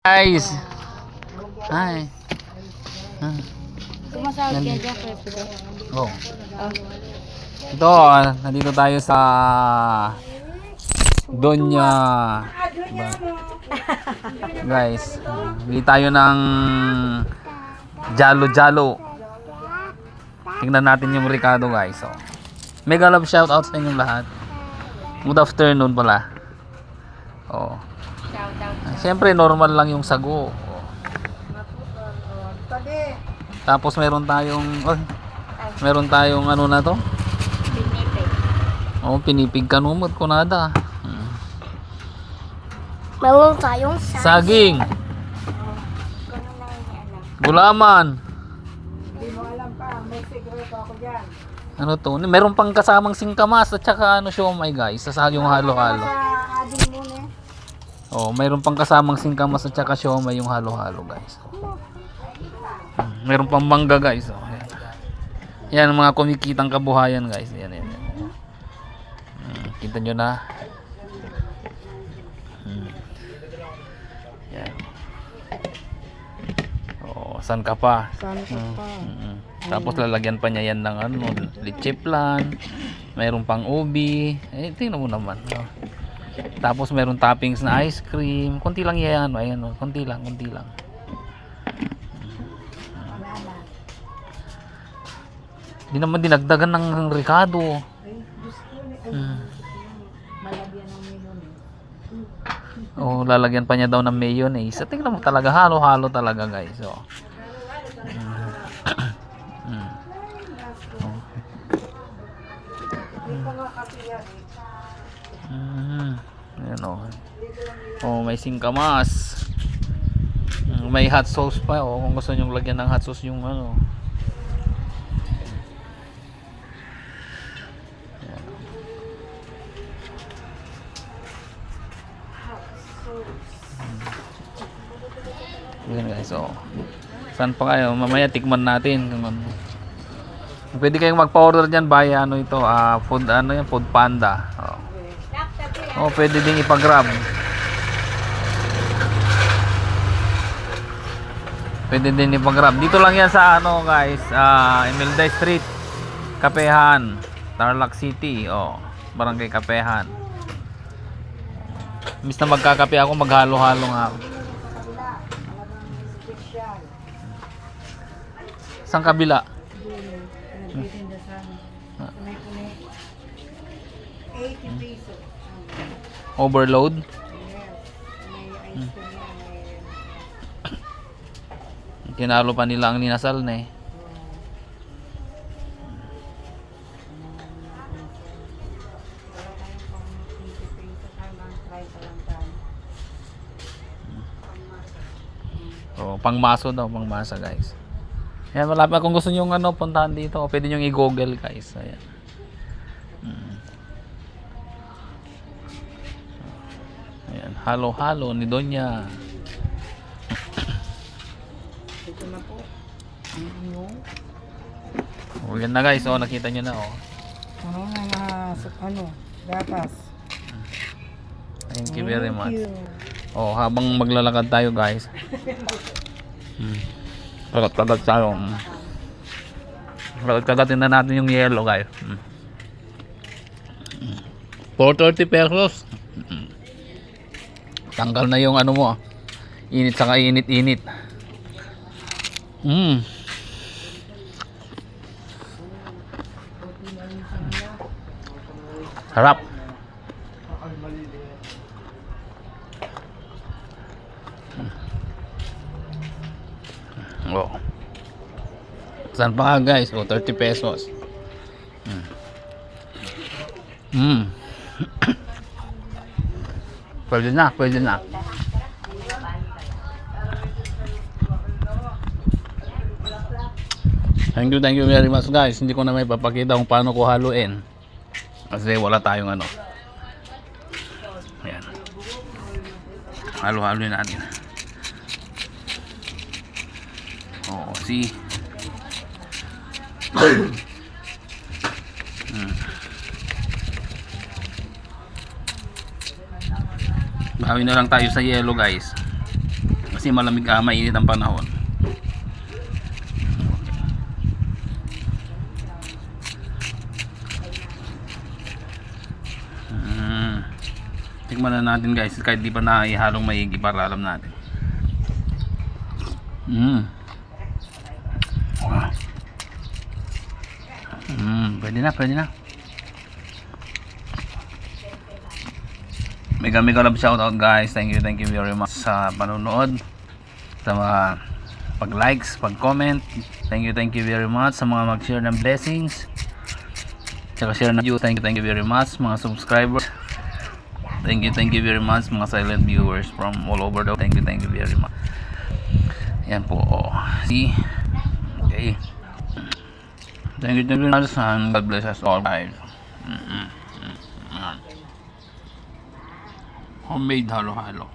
Guys. Hi. Sumasahod kayo dyan, President. Oh. Oh. Ito, nandito tayo sa Donya. Guys, bili tayo ng jalo-jalo. Tingnan natin yung Ricardo, guys. Oh. Mega love shoutout sa inyong lahat. Good afternoon pala. Oh. Shout out. Siyempre normal lang yung sago. Oh. Tapos meron tayong ano na to? Pinipig. Oh, pinipig kanumot ko nada. Meron tayong Saging. Gulaman. Hindi mo alam pa, may secret ako dyan. Ano to? Meron pang kasamang singkamas at saka ano siomay, guys. Sa yung halo-halo. Sa ading mo na. Oh, mayroon pang kasamang singkamas at saka siomay yung halo-halo, guys. Meron pang mangga, guys. Oh, yan. Yan ang mga kumikitang kabuhayan, guys. Yan. Kita nyo na. Yan. Oh, saan ka pa? Saan ka pa? Tapos lalagyan pa niya yan ng ano, leche flan. Mayroon pang ubi. Tingnan mo naman. Oh. Tapos mayroon toppings na ice cream. Konti lang yan. Ayan, oh. Konti lang. Hindi naman dinagdagan ng Ricardo. Malagyan ng mayonnaise. Oh, lalagyan pa niya daw ng mayonnaise. Tingnan mo talaga, halo-halo talaga, guys. Oh. Ayan, oh. Oh, may singkamas. May hot sauce pa, oh. Kung gusto niyo lagyan ng hot sauce yung ano. Ayan, guys, oh. Saan pa kayo? Mamaya tikman natin kung ano. Pwede kayong magpa-order diyan via ano ito, food ano yan, Food Panda. Oh. Oh, pwede ding ipa-grab. Pwede din ipa-grab. Dito lang yan sa ano, guys, Imelda Street, Kapehan, Tarlac City, oh. Barangay Kapehan. Imbis na magkakape ako, maghalo-halo nga ako. Saan kabila? Nagtitinda sa kunay-kunay. 80 pesos. Overload? Yes. May ice cream na may... Kinalo pa nila ang ninasal na eh. Wala tayong pang 80 pesos hanggang 30 lang tayo. So, pangmaso daw, pangmasa, guys. Yan, malapit. Kung gusto nyo ano, puntahan dito, pwede nyo i-google, guys. Ayan. Ayan, halo-halo ni Donya. Ito na po. Oh, yan na, guys. Oh, nakita nyo na, oh. Ano na gatas. Thank you very much. you. Oh, habang maglalakad tayo, guys. Kagat-kagat tayo. Kagat-kagatin na natin yung yellow, guys. 430 pesos. Tanggal na yung ano mo. Init saka init-init. Harap. Oh. Saan pa nga, guys? Oh, 30 pesos. Pwede na. Thank you very much, guys. Hindi ko na may papakita kung paano ko haluin. Kasi wala tayong ano. Ayan. Halo-haloin natin. Oh, see. Bawi na lang tayo sa yellow, guys. Kasi malamig, mainit ang panahon. Tikman na natin guys, kahit di pa naihalong maigi para alam natin. Pwede na. Mega love shoutout guys. Thank you very much sa panonood, sa mga pag-likes, pag-comment. Thank you very much sa mga mag-share ng blessings, tsaka share na view. Thank you very much mga subscribers. Thank you very much mga silent viewers from all over the world. Thank you very much. Yan po. See? Okay. Thank you very much and God bless us all guys. Homemade halo-halo.